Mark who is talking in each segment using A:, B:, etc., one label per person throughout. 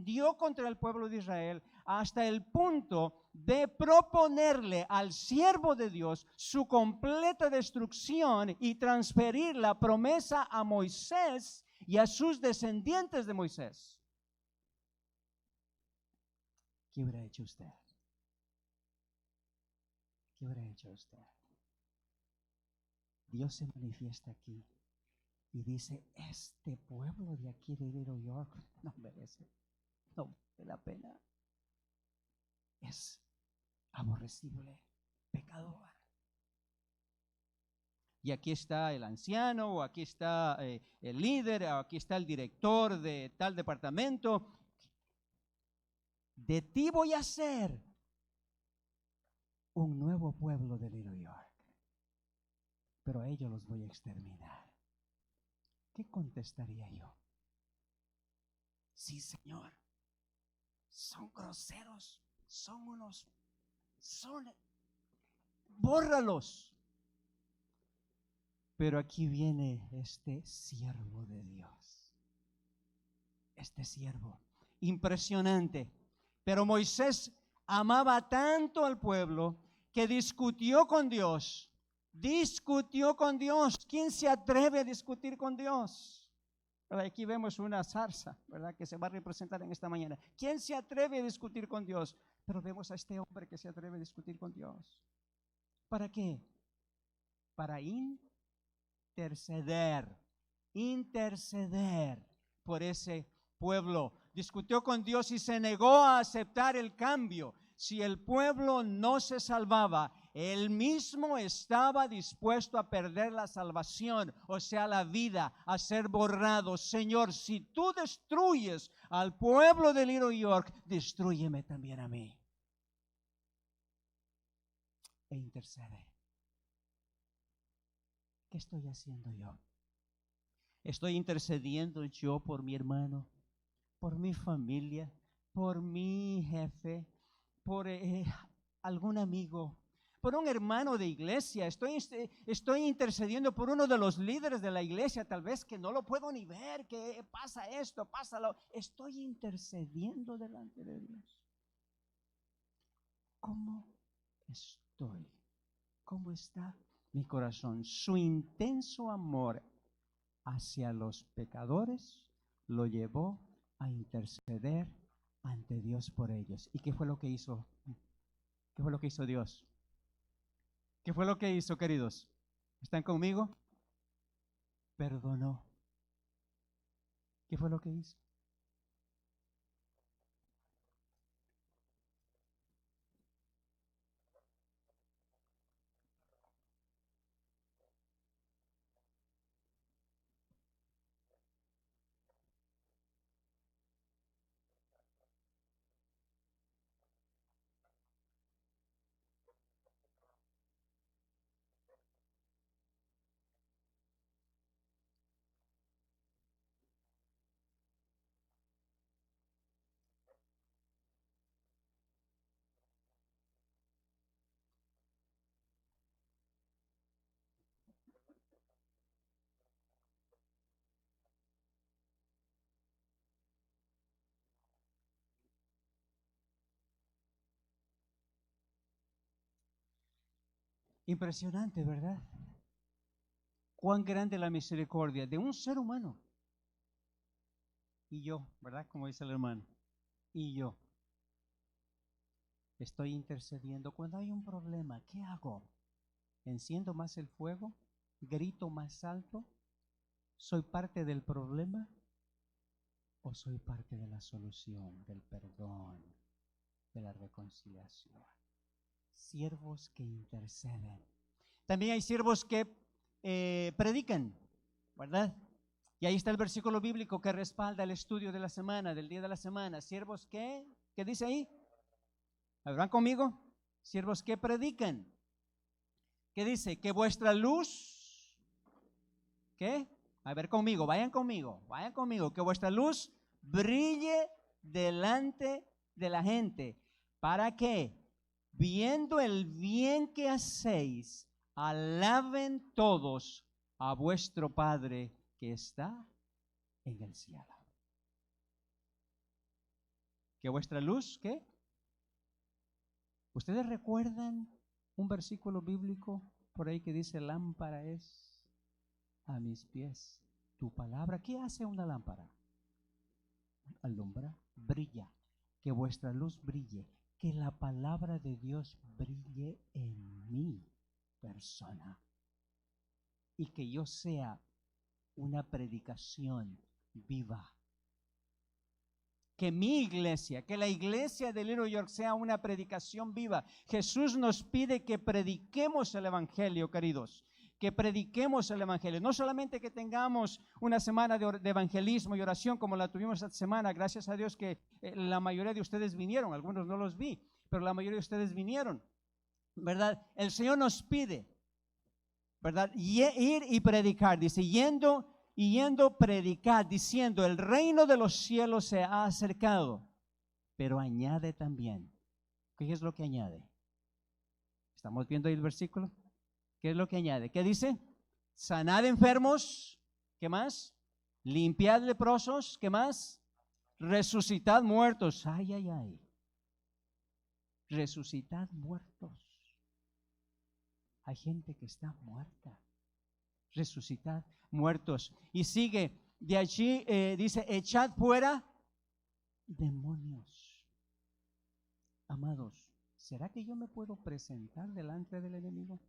A: encendió contra el pueblo de Israel hasta el punto de proponerle al siervo de Dios su completa destrucción y transferir la promesa a Moisés y a sus descendientes de Moisés. ¿Qué hubiera hecho usted? ¿Qué hubiera hecho usted? Dios se manifiesta aquí y dice, este pueblo de aquí de Little York no merece, no vale la pena. Es aborrecible, pecador. Y aquí está el anciano, o aquí está el líder, o aquí está el director de tal departamento. De ti voy a hacer un nuevo pueblo de Little York, pero a ellos los voy a exterminar. ¿Qué contestaría yo? Sí, Señor, son groseros, bórralos. Pero aquí viene este siervo de Dios, este siervo, impresionante. Pero Moisés amaba tanto al pueblo que discutió con Dios. ¿Quién se atreve a discutir con Dios? Aquí vemos una zarza, ¿verdad?, que se va a representar en esta mañana. ¿Quién se atreve a discutir con Dios? Pero vemos a este hombre que se atreve a discutir con Dios. ¿Para qué? Para interceder por ese pueblo. Discutió con Dios y se negó a aceptar el cambio. Si el pueblo no se salvaba, él mismo estaba dispuesto a perder la salvación, o sea, la vida, a ser borrado. Señor, si tú destruyes al pueblo de Little York, destrúyeme también a mí. E intercede. ¿Qué estoy haciendo yo? Estoy intercediendo yo por mi hermano, por mi familia, por mi jefe, por algún amigo, por un hermano de iglesia. Estoy intercediendo por uno de los líderes de la iglesia, tal vez que no lo puedo ni ver, que pasa esto, pasa lo. Estoy intercediendo delante de Dios. ¿Cómo estoy? ¿Cómo está mi corazón? Su intenso amor hacia los pecadores lo llevó a interceder ante Dios por ellos. ¿Y qué fue lo que hizo? ¿Qué fue lo que hizo Dios? ¿Qué fue lo que hizo, queridos? ¿Están conmigo? Perdonó. ¿Qué fue lo que hizo? Impresionante, ¿verdad? Cuán grande la misericordia de un ser humano. Y yo, ¿verdad? Como dice el hermano. Y yo. Estoy intercediendo. Cuando hay un problema, ¿qué hago? ¿Enciendo más el fuego? ¿Grito más alto? ¿Soy parte del problema? ¿O soy parte de la solución, del perdón, de la reconciliación? Siervos que interceden. También hay siervos que predican, ¿verdad? Y ahí está el versículo bíblico que respalda el estudio de la semana, del día de la semana. Siervos que, ¿qué dice ahí? ¿Habrán conmigo? Siervos que predican. ¿Qué dice? Que vuestra luz, ¿qué? A ver conmigo, vayan conmigo, que vuestra luz brille delante de la gente. ¿Para qué? Viendo el bien que hacéis, alaben todos a vuestro Padre que está en el cielo. Que vuestra luz, ¿qué? ¿Ustedes recuerdan un versículo bíblico por ahí que dice, lámpara es a mis pies tu palabra? ¿Qué hace una lámpara? Alumbra, brilla. Que vuestra luz brille. Que la palabra de Dios brille en mi persona. Y que yo sea una predicación viva. Que mi iglesia, que la iglesia de Little York sea una predicación viva. Jesús nos pide que prediquemos el evangelio, queridos. Que prediquemos el evangelio. No solamente que tengamos una semana de evangelismo y oración como la tuvimos esta semana. Gracias a Dios que la mayoría de ustedes vinieron. Algunos no los vi, pero la mayoría de ustedes vinieron. ¿Verdad? El Señor nos pide, ¿verdad? Ir y predicar. Dice, yendo predicar, diciendo, el reino de los cielos se ha acercado. Pero añade también, ¿qué es lo que añade? ¿Estamos viendo ahí el versículo? ¿Qué es lo que añade? ¿Qué dice? Sanad enfermos, ¿qué más? Limpiad leprosos, ¿qué más? Resucitad muertos, ay, ay, ay. Resucitad muertos. Hay gente que está muerta. Resucitad muertos. Y sigue, de allí dice, echad fuera demonios. Amados, ¿será que yo me puedo presentar delante del enemigo?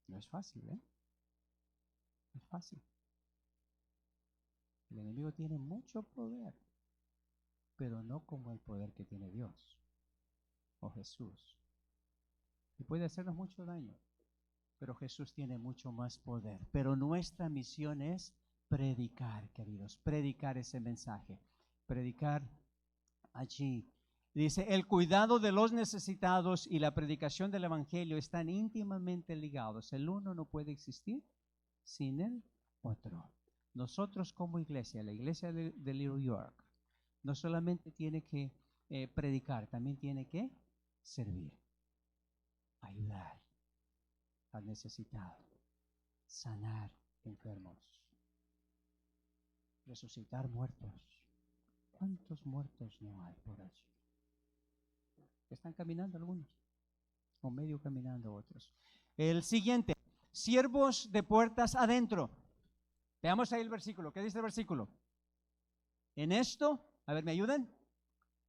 A: No es fácil, ¿eh? No es fácil. El enemigo tiene mucho poder, pero no como el poder que tiene Dios o Jesús. Y puede hacernos mucho daño, pero Jesús tiene mucho más poder. Pero nuestra misión es predicar, queridos, predicar ese mensaje, predicar allí. Dice, el cuidado de los necesitados y la predicación del evangelio están íntimamente ligados. El uno no puede existir sin el otro. Nosotros como iglesia, la iglesia de Little York, no solamente tiene que predicar, también tiene que servir, ayudar al necesitado, sanar enfermos, resucitar muertos. ¿Cuántos muertos no hay por allí? Están caminando algunos, o medio caminando otros. El siguiente, siervos de puertas adentro. Veamos ahí el versículo. ¿Qué dice el versículo? En esto, a ver, ¿me ayudan?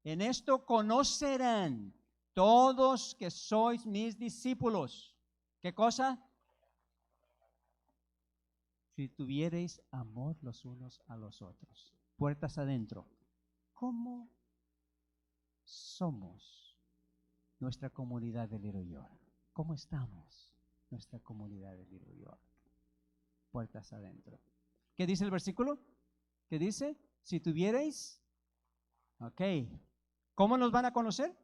A: En esto conocerán todos que sois mis discípulos. ¿Qué cosa? Si tuviereis amor los unos a los otros. Puertas adentro. ¿Cómo somos nuestra comunidad de Little York? ¿Cómo estamos nuestra comunidad de Little York? Puertas adentro. ¿Qué dice el versículo? ¿Qué dice? Si tuviereis, ok. ¿Cómo nos van a conocer?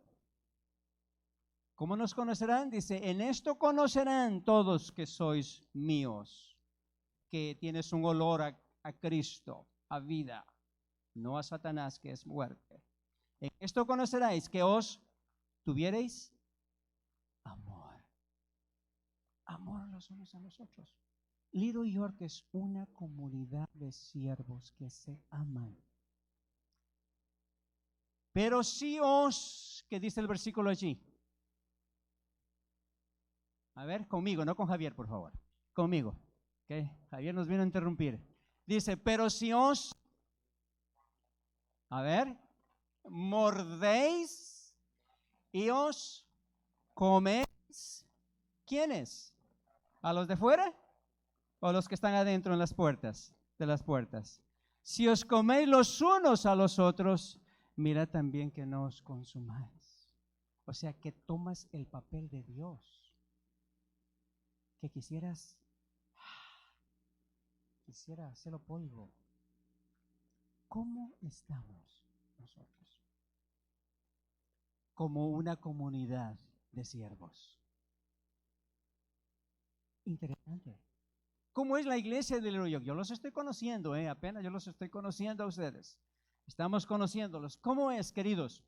A: ¿Cómo nos conocerán? Dice, en esto conocerán todos que sois míos, que tienes un olor a Cristo, a vida, no a Satanás, que es muerte. En esto conoceráis que os tuviereis amor. Amor los unos a los otros. Little York es una comunidad de siervos que se aman. Pero si os, ¿qué dice el versículo allí? A ver, conmigo, no con Javier, por favor. Conmigo. Okay. Javier nos vino a interrumpir. Dice, pero si os, a ver, mordéis y os coméis, ¿quiénes? ¿A los de fuera o los que están adentro en las puertas, de las puertas? Si os coméis los unos a los otros, mira también que no os consumáis. O sea, que tomas el papel de Dios, que quisiera hacerlo polvo. ¿Cómo estamos nosotros? Como una comunidad de siervos. Interesante. ¿Cómo es la iglesia de Little York? Yo los estoy conociendo, apenas yo los estoy conociendo a ustedes. Estamos conociéndolos. ¿Cómo es, queridos?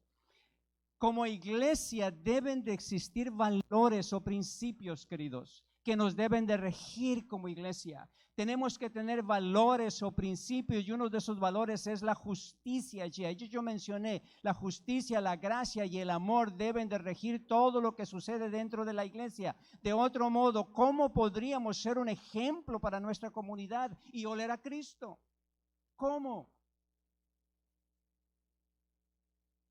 A: Como iglesia deben de existir valores o principios, queridos, que nos deben de regir como iglesia. Tenemos que tener valores o principios y uno de esos valores es la justicia. Yo mencioné, la justicia, la gracia y el amor deben de regir todo lo que sucede dentro de la iglesia. De otro modo, ¿cómo podríamos ser un ejemplo para nuestra comunidad y oler a Cristo? ¿Cómo?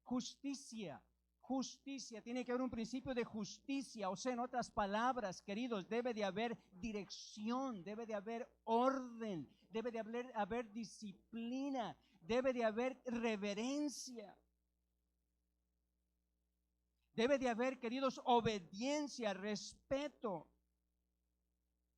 A: Justicia. Justicia, tiene que haber un principio de justicia, o sea, en otras palabras, queridos, debe de haber dirección, debe de haber orden, debe de haber disciplina, debe de haber reverencia, debe de haber, queridos, obediencia, respeto.